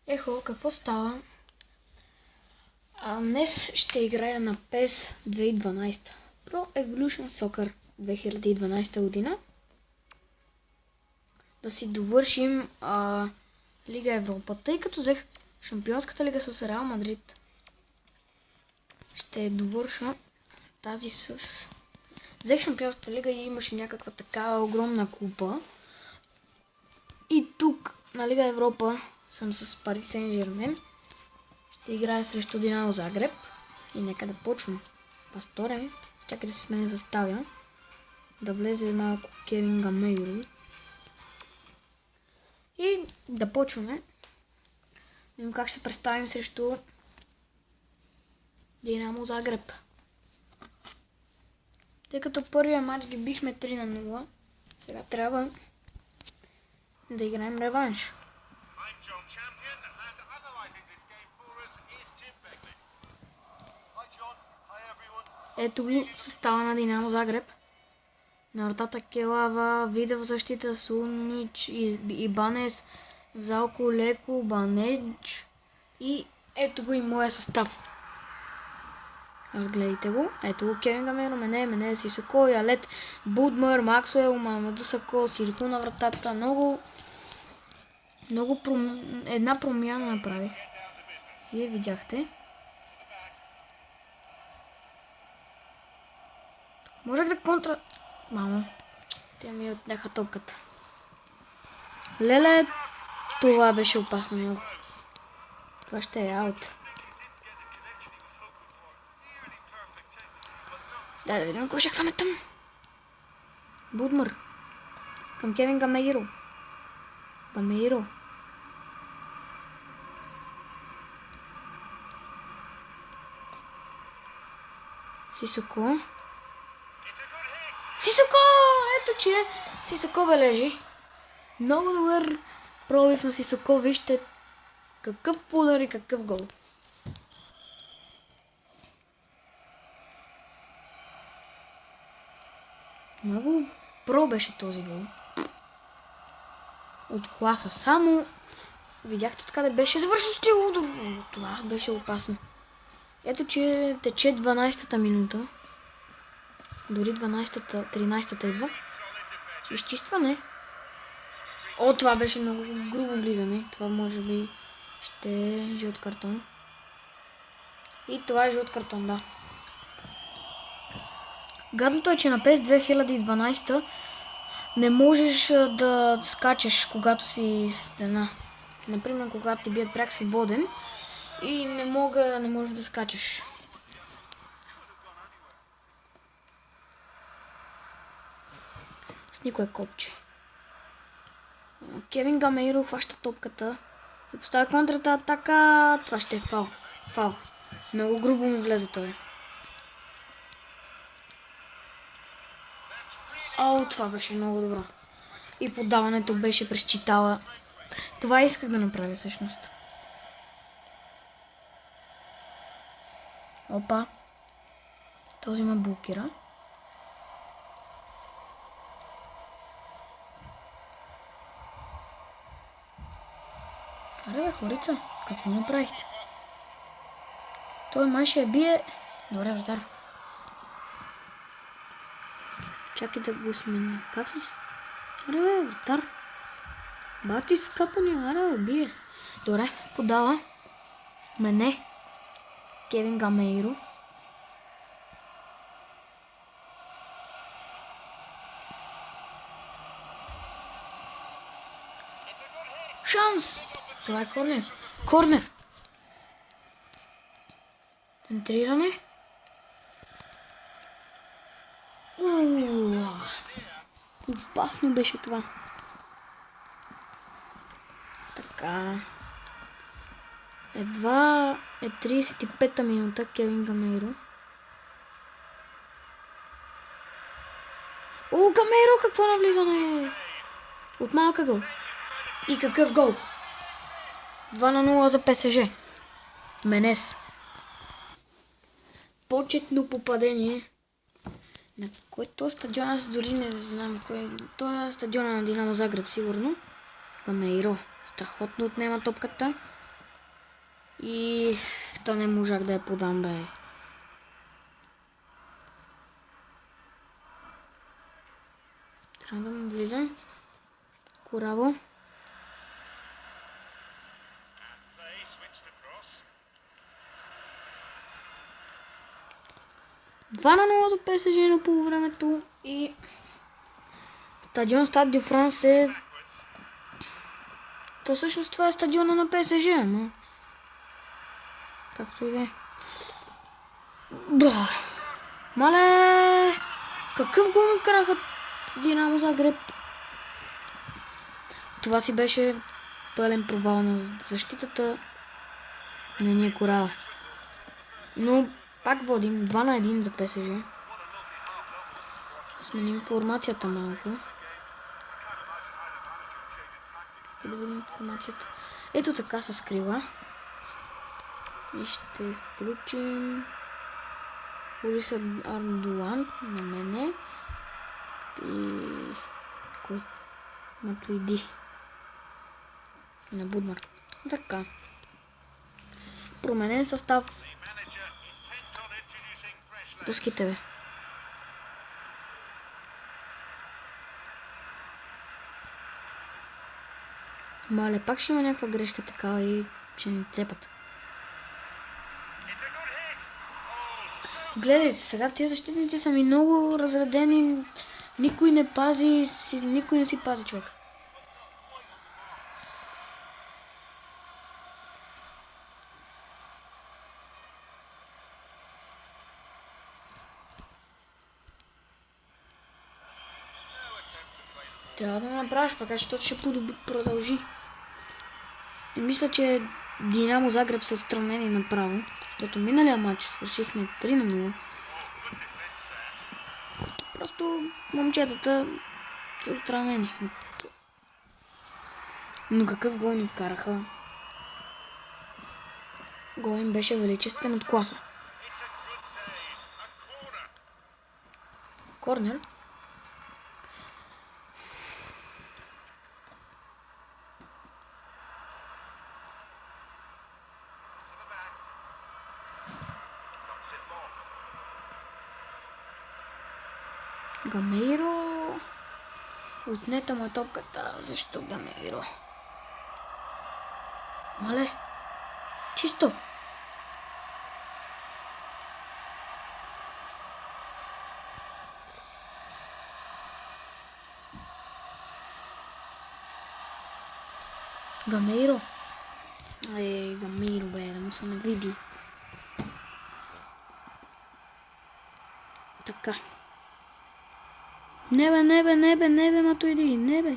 Ехо, какво става? Днес ще играя на PES 2012. Pro Evolution Soccer 2012 година. Да си довършим Лига Европа. Тъй като взех Шампионската лига с Реал Мадрид, ще довърша тази с... Взех Шампионската лига и имаше някаква такава огромна купа. И тук на Лига Европа съм с Пари Сен-Жермен. Ще играя срещу Динамо Загреб. И нека да почвам. Пасторе, чакай да се сменя заставя. Да влезе малко Кевин Гамейро. И да почваме. Видим как ще представим срещу Динамо Загреб. Тъй като първия матч ги бихме 3-0, сега трябва да играем реванш. Ето го състава на Динамо Загреб. На вратата Келава, Вида в защита, Сунич, Ибанес, Залко, Леко, Банедж и ето го и моя състав. Разгледайте го. Ето го Кевин Гамейро, Мене, Сисоко, Ялет, Будмър, Максуел, Мамаду Сако, Сирко на вратата. Една промяна направих. Вие видяхте. Можех да контра... Мамо, те ми отнеха топката. Леле, това беше опасно много. Това ще е аут. Да видим ако ще хване там. Будмър. Към Кевин Гамейро. Сисоко. Ето че Сисоко бележи. Много добър пробив на Сисоко. Вижте какъв удар и какъв гол. Много про беше този гол. От класа. Само видяхте откъде беше завършващия удар. Това беше опасно. Ето че тече 12-та минута. Дори 12-та, 13-та идва. Изчистване. О, това беше много грубо влизане. Това може би ще е жълт картон. И това е жълт картон, да. Гадното е, че на PES 2012 не можеш да скачаш, когато си стена. Например, когато ти бият пряк свободен и не можеш да скачаш. С никое копче. Кевин Гамейро хваща топката и поставя контрата атака. Това ще е фал. Фал. Много грубо му влезе той. О, това беше много добро. И подаването беше през читала. Това исках да направя всъщност. Опа. Този ме блокира. Аре бе, хорица, какво направихте? Той май ще я бие. Добре, вратар. Чакай да го сменя. Как се... Аре бе, вратар. Бати скъпани, аре бе, бие. Добре, подава. Мене. Кевин Гамейро. Шанс! Това е корнер. Корнер! Центриране. Опасно беше това. Така. Едва е 35-та минута. Кевин Гамейро. О, Гамейро, какво навлизане! От малка гол. И какъв гол! 2-0 за ПСЖ. Менес. Почетно попадение. На който стадион, аз дори не знам кой. Това е стадиона на Динамо Загреб, сигурно. Гамейро. Страхотно отнема топката. И та не можах да я подам, бе. Трябва да му влизам. Кораво. Два на 0 за ПСЖ на полувремето и стадион Стад де Франс е... То всъщност това е стадиона на ПСЖ, но... Както и да е. Мале! Какъв гол ми вкараха Динамо Загреб? Това си беше пълен провал на защитата на ние Корала. Но пак водим 2 на 1 за ПСЖ. Сменим формацията малко. И да видим формацията. Ето така се скрива. И ще включим Улиса Ардуан на мене. И кой? Матуиди. На Будмар. Така. Променен състав. Пускайте, бе. Мале, пак ще има някаква грешка такава и ще ни цепат. Гледайте, сега тези защитници са ми много разредени. Никой не пази, никой не си пази, човек. Трябва да направиш пък, защото ще продължи. И мисля, че Динамо Загреб са отстранени направо. Защото миналия матч свършихме 3 на 0. Просто момчетата са отстранени. Но какъв гол ни вкараха? Гол им беше величествен от класа. Корнер. Гамейро. Отнета му топката. Защо Гамейро? Мале. Чисто. Гамейро. Гамейро, бе, да му се не види. Така. Небе, Матуиди, небе.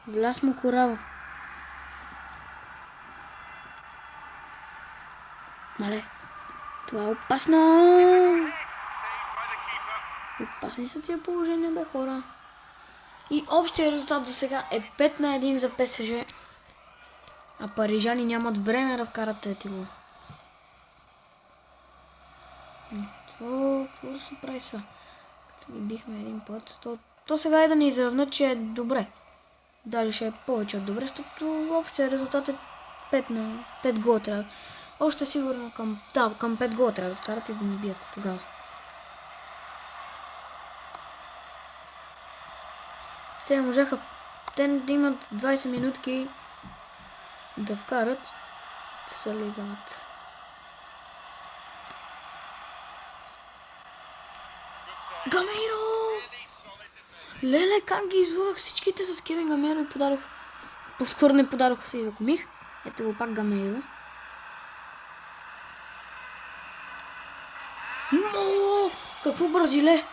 Вляз му Корава. Мале, това е опасно. Опасни са тия положения, бе, хора. И общия резултат за сега е 5 на 1 за ПСЖ. А парижани нямат време да вкарат трети гол. Какво да се прави са? Като ги бихме един път, то сега е да ни изравнат, че е добре. Дали ще е повече от добре, защото общия резултат е 5 на 5 гола трябва. Още сигурно към 5 гола трябва да вкарат и да ни бият тогава. Те можеха да имат 20 минутки да вкарат, да се лигават. Гамейро! Леле, как ги излъгах всичките с Кевин Гамейро и подадох. По-скоро не подадоха се и закомих. Ето го пак Гамейро. Но! Какво Бразиле?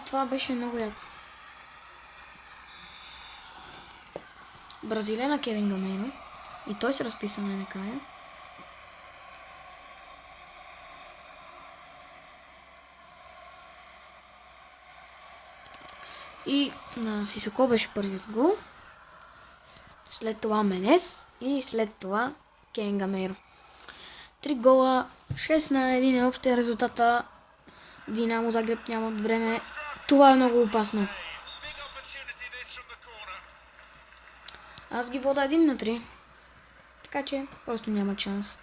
Това беше много яко. Бразиле на Кевин Гамейро. И той се разписа накрая. И на Сисоко беше първият гол. След това Менес и след това Кевин Гамейро. 3 гола, 6 на 1 е общия резултата. Динамо Загреб нямат време. Това е много опасно. Аз ги вода 1 на 3. Така че просто няма шанс.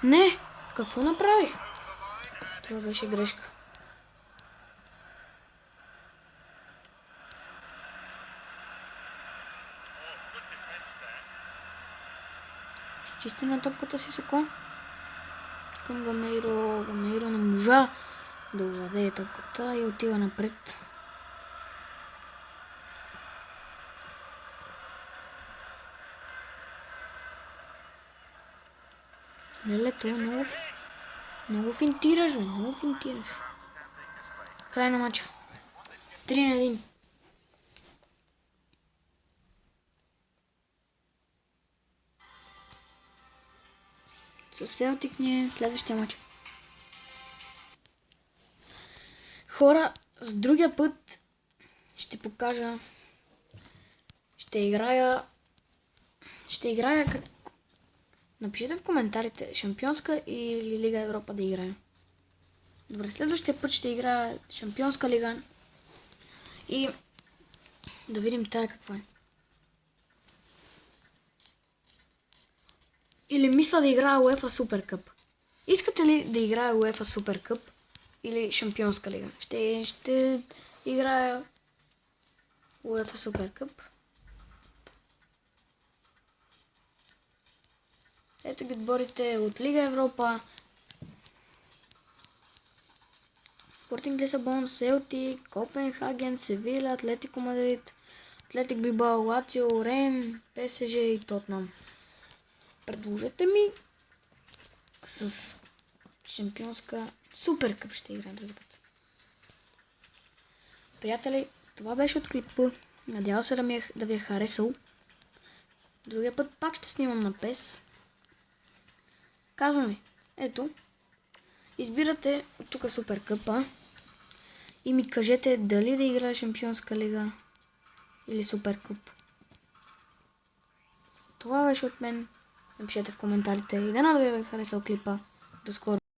Не! Какво направих? Това беше грешка. Ще чисти на топката си Сако. Към Гамейро. Гамейро не можа да овладее топката и отива напред. Лелето, много финтираш, бе, много финтираш. Край на матча. 3-1. Със Селтик ни е следващия матч. Хора, с другия път ще покажа. Ще играя как... Напишете в коментарите Шампионска или Лига Европа да играя. Добре, следващия път ще играя Шампионска лига. И да видим тая каква е. Или мисля да играя UEFA Super Cup. Искате ли да играя UEFA Super Cup или Шампионска лига? Ще играя UEFA Super Cup. Ето ги отборите от Лига Европа. Спортинг Лисабон, Селтик, Копенхаген, Севиля, Атлетико Мадрид, Атлетик Билбао, Лацио, Рейм, ПСЖ и Тотнам. Предложете ми с Шампионска Супер Къп ще играем други път. Приятели, това беше от клипа. Надявам се да ви е харесал. Другия път пак ще снимам на PES. Казвам ви, ето, избирате от тук Супер Къпа и ми кажете дали да играя Шампионска лига или Супер Къп. Това беше от мен. Напишете в коментарите и да ви е харесал клипа. До скоро!